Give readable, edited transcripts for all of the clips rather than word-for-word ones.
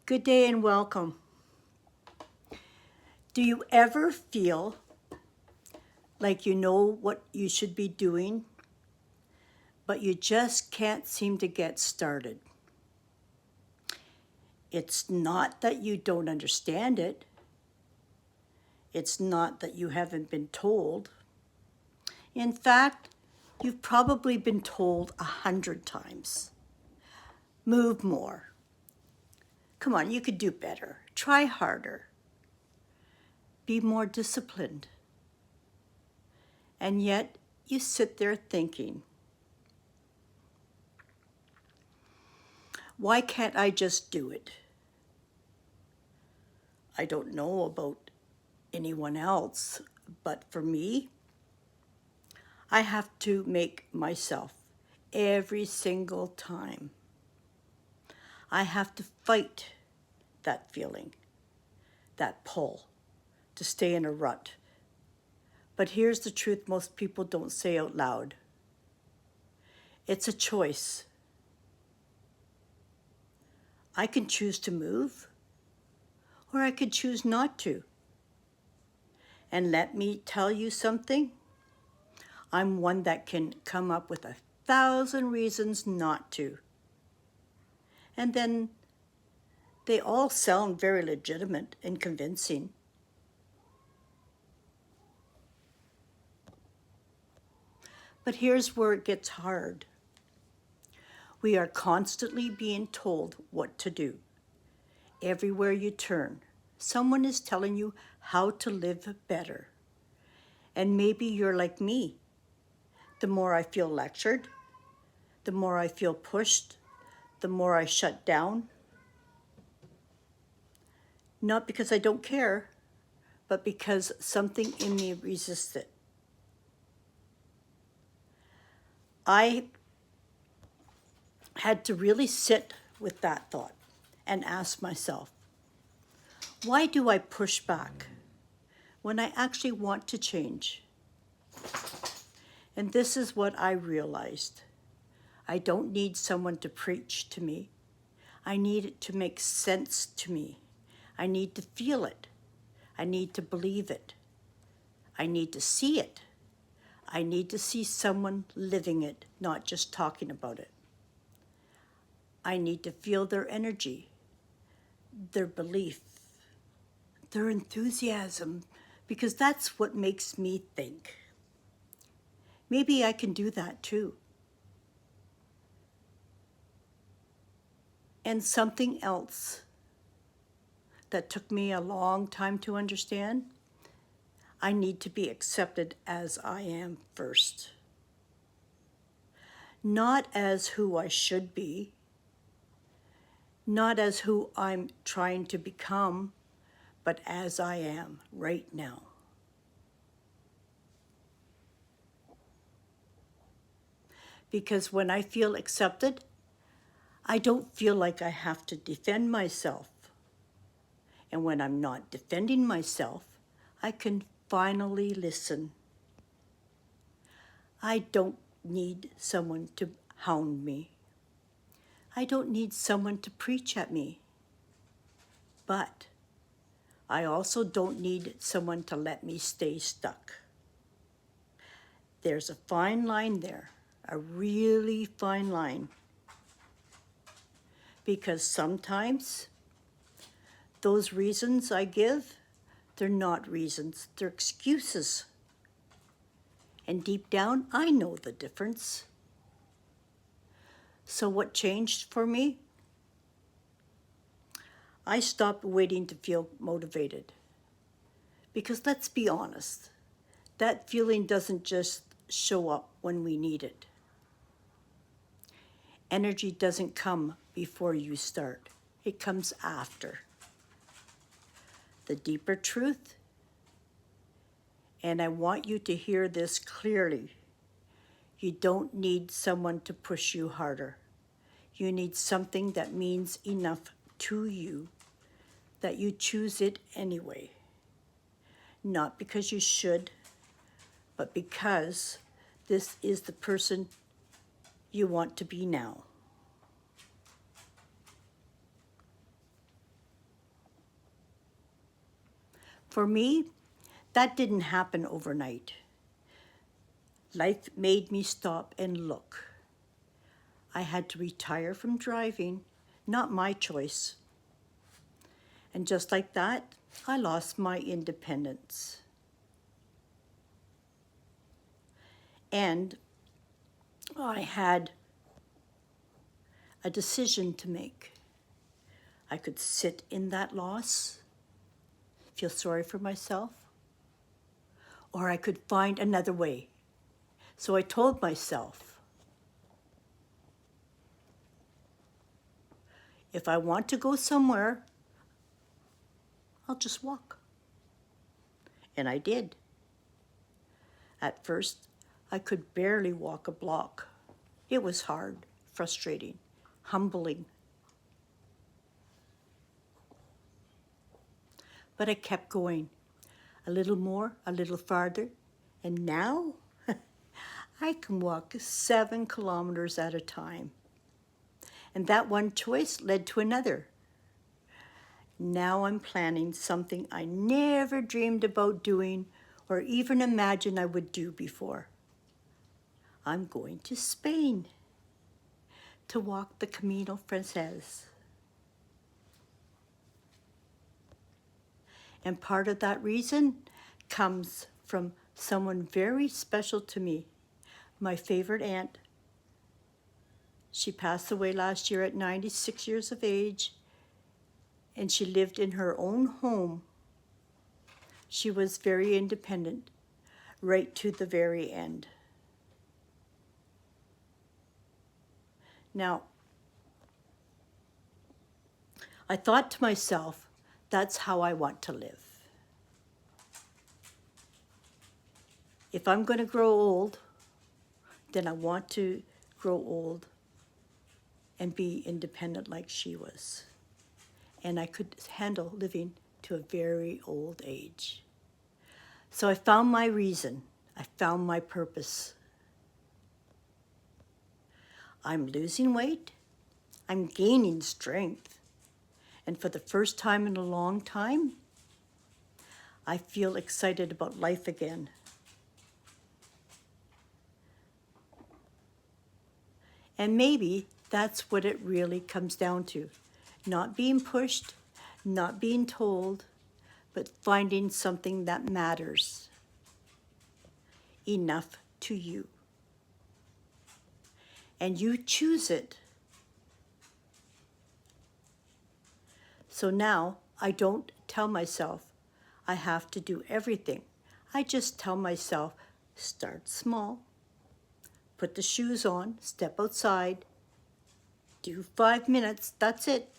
Good day and welcome. Do you ever feel like you know what you should be doing, but you just can't seem to get started? It's not that you don't understand it. It's not that you haven't been told. In fact, you've probably been told 100 times. Move more. Come on, you could do better. Try harder. Be more disciplined. And yet you sit there thinking, why can't I just do it? I don't know about anyone else, but for me, I have to make myself every single time. I have to fight that feeling, that pull, to stay in a rut. But here's the truth most people don't say out loud. It's a choice. I can choose to move, or I could choose not to. And let me tell you something, I'm one that can come up with 1,000 reasons not to. And then they all sound very legitimate and convincing. But here's where it gets hard. We are constantly being told what to do. Everywhere you turn, someone is telling you how to live better. And maybe you're like me. The more I feel lectured, the more I feel pushed, the more I shut down. Not because I don't care, but because something in me resists it. I had to really sit with that thought and ask myself, why do I push back when I actually want to change? And this is what I realized. I don't need someone to preach to me. I need it to make sense to me. I need to feel it. I need to believe it. I need to see it. I need to see someone living it, not just talking about it. I need to feel their energy, their belief, their enthusiasm, because that's what makes me think. Maybe I can do that too. And something else that took me a long time to understand, I need to be accepted as I am first. Not as who I should be, not as who I'm trying to become, but as I am right now. Because when I feel accepted, I don't feel like I have to defend myself. And when I'm not defending myself, I can finally listen. I don't need someone to hound me. I don't need someone to preach at me. But I also don't need someone to let me stay stuck. There's a fine line there, a really fine line. Because sometimes those reasons I give, they're not reasons, they're excuses. And deep down, I know the difference. So what changed for me? I stopped waiting to feel motivated. Because let's be honest, that feeling doesn't just show up when we need it. Energy doesn't come before you start. It comes after. The deeper truth, and I want you to hear this clearly, you don't need someone to push you harder. You need something that means enough to you that you choose it anyway. Not because you should, but because this is the person you want to be now. For me, that didn't happen overnight. Life made me stop and look. I had to retire from driving, not my choice. And just like that, I lost my independence. And I had a decision to make. I could sit in that loss, feel sorry for myself, or I could find another way. So I told myself, if I want to go somewhere, I'll just walk. And I did. At first, I could barely walk a block. It was hard, frustrating, humbling. But I kept going, a little more, a little farther, and now I can walk 7 kilometers at a time. And that one choice led to another. Now I'm planning something I never dreamed about doing or even imagined I would do before. I'm going to Spain to walk the Camino Frances. And part of that reason comes from someone very special to me, my favorite aunt. She passed away last year at 96 years of age, and she lived in her own home. She was very independent, right to the very end. Now, I thought to myself, that's how I want to live. If I'm going to grow old, then I want to grow old and be independent like she was. And I could handle living to a very old age. So I found my reason. I found my purpose. I'm losing weight. I'm gaining strength. And for the first time in a long time, I feel excited about life again. And maybe that's what it really comes down to. Not being pushed, not being told, but finding something that matters enough to you. And you choose it. So now I don't tell myself I have to do everything. I just tell myself, start small, put the shoes on, step outside, do 5 minutes, that's it.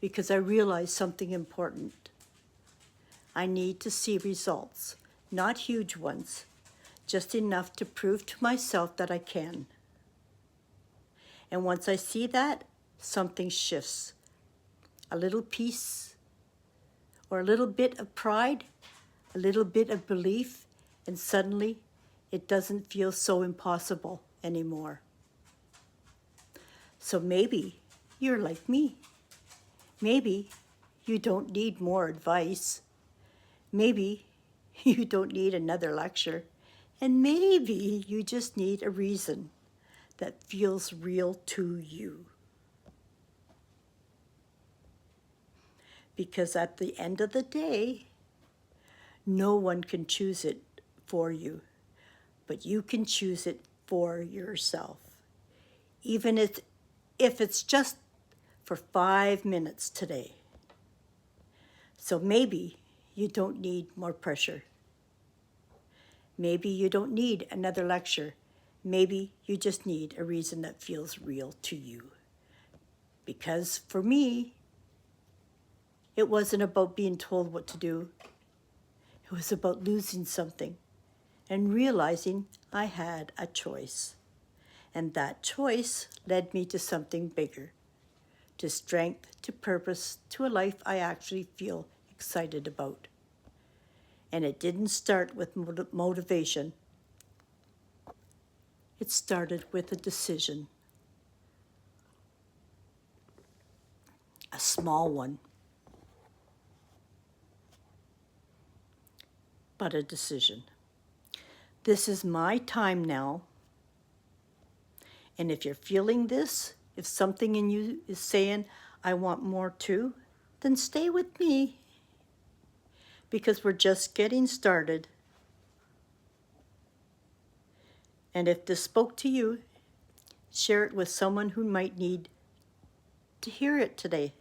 Because I realize something important. I need to see results, not huge ones, just enough to prove to myself that I can. And once I see that, something shifts. A little peace, or a little bit of pride, a little bit of belief, and suddenly it doesn't feel so impossible anymore. So maybe you're like me. Maybe you don't need more advice. Maybe you don't need another lecture. And maybe you just need a reason that feels real to you. Because at the end of the day, no one can choose it for you, but you can choose it for yourself. Even if it's just for 5 minutes today. So maybe you don't need more pressure. Maybe you don't need another lecture. Maybe you just need a reason that feels real to you. Because for me, it wasn't about being told what to do. It was about losing something and realizing I had a choice. And that choice led me to something bigger, to strength, to purpose, to a life I actually feel excited about. And it didn't start with motivation. It started with a decision. A small one. but a decision. This is my time now. And if you're feeling this, if something in you is saying, I want more too, then stay with me. Because we're just getting started. And if this spoke to you, share it with someone who might need to hear it today.